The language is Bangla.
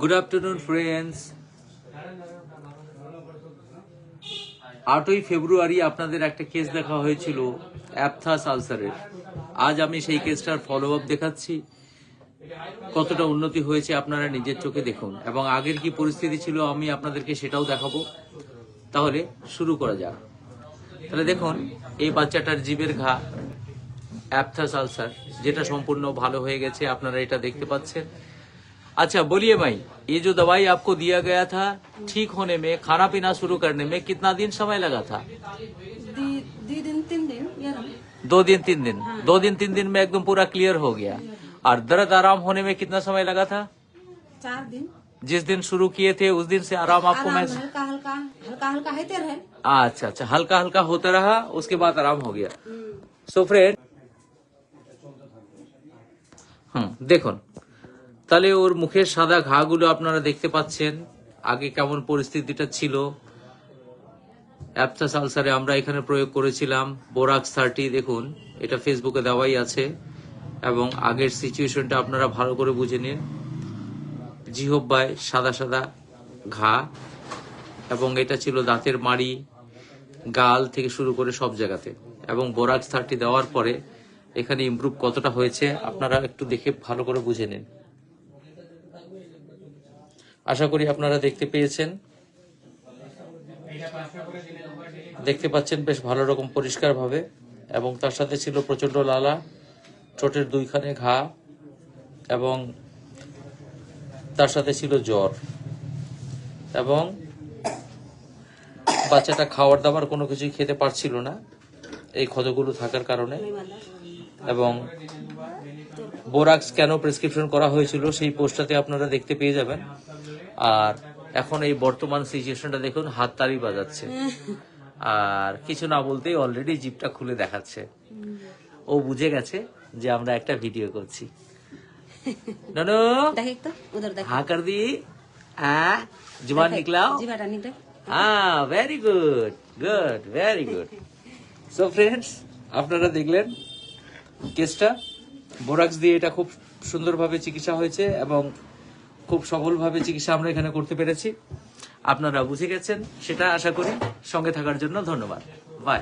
Good afternoon friends. 8ই ফেব্রুয়ারি আপনাদের একটা কেস দেখা হয়েছিল অ্যাপথাস আলসারের। আজ আমি সেই কেসটার ফলো আপ দেখাচ্ছি, কতটা উন্নতি হয়েছে আপনারা নিজের চোখে দেখুন, এবং আগের কি পরিস্থিতি ছিল আমি আপনাদেরকে সেটাও দেখাবো। তাহলে শুরু করা যাক। তাহলে দেখুন, এই বাচ্চাটার জিভের ঘা অ্যাপথাস আলসার, যেটা সম্পূর্ণ ভালো হয়ে গেছে, আপনারা এটা দেখতে পাচ্ছেন। अच्छा बोलिए भाई, ये जो दवाई आपको दिया गया था ठीक होने में, खाना पीना शुरू करने में कितना दिन समय लगा था? 2-3 दिन या ना? 2 दिन 3 दिन। हाँ। 2 दिन 3 दिन में एकदम पूरा क्लियर हो गया। और दर्द आराम होने में कितना समय लगा था? 4 दिन। जिस दिन शुरू किए थे उस दिन से आराम आपको महसूस? हल्का हल्का होते रहे। अच्छा अच्छा, हल्का हल्का होता रहा, उसके बाद आराम हो गया। सो फ्रेंड, দেখুন তাহলে ওর মুখের সাদা ঘাগুলো আপনারা দেখতে পাচ্ছেন, আগে কেমন পরিস্থিতিটা ছিল। অ্যাপথাস আলসারে আমরা এখানে প্রয়োগ করেছিলাম বোরাক্স 30, দেখুন এটা ফেসবুকে দেওয়াই আছে, এবং আগের সিচুয়েশনটা আপনারা ভালো করে বুঝে নিন। জিহ্বায় সাদা সাদা ঘা, এবং এটা ছিল দাঁতের মাড়ি, গাল থেকে শুরু করে সব জায়গাতে, এবং বোরাক্স 30 দেওয়ার পরে এখানে ইমপ্রুভ কতটা হয়েছে আপনারা একটু দেখে ভালো করে বুঝে নিন। আশা করি আপনারা দেখতে পেয়েছেন, দেখতে পাচ্ছেন বেশ ভালো রকম পরিষ্কার ভাবে, এবং তার সাথে ছিল প্রচন্ড লালা, ঠোঁটের 2খানে ঘা, এবং তার সাথে ছিল জ্বর, এবং বাচ্চাটা খাওয়ার দাবার কোনো কিছুই খেতে পারছিল না এই ক্ষতগুলো থাকার কারণে। এবং বোরাক্স কেন প্রেসক্রিপশন করা হয়েছিল সেই পোস্টটাতে আপনারা দেখতে পেয়ে যাবেন। আর এখন এই বর্তমান সিচুয়েশনটা দেখুন, হাত তালি বাজাচ্ছে, আর কিছু না বলতেই অলরেডি জিপটা খুলে দেখাচ্ছে। ও বুঝে গেছে যে আমরা একটা ভিডিও করছি। ননু हाँ कर दी, जुबान निकलाओ। हाँ, very good good, very good. So friends, আপনারা দেখলেন কেসটা, বোরাক্স দিয়ে এটা খুব সুন্দরভাবে চিকিৎসা হয়েছে, এবং খুব সফলভাবে চিকিৎসা আমরা এখানে করতে পেরেছি। আপনারা বুঝে গেছেন সেটা আশা করি। সঙ্গে থাকার জন্য ধন্যবাদ। বাই।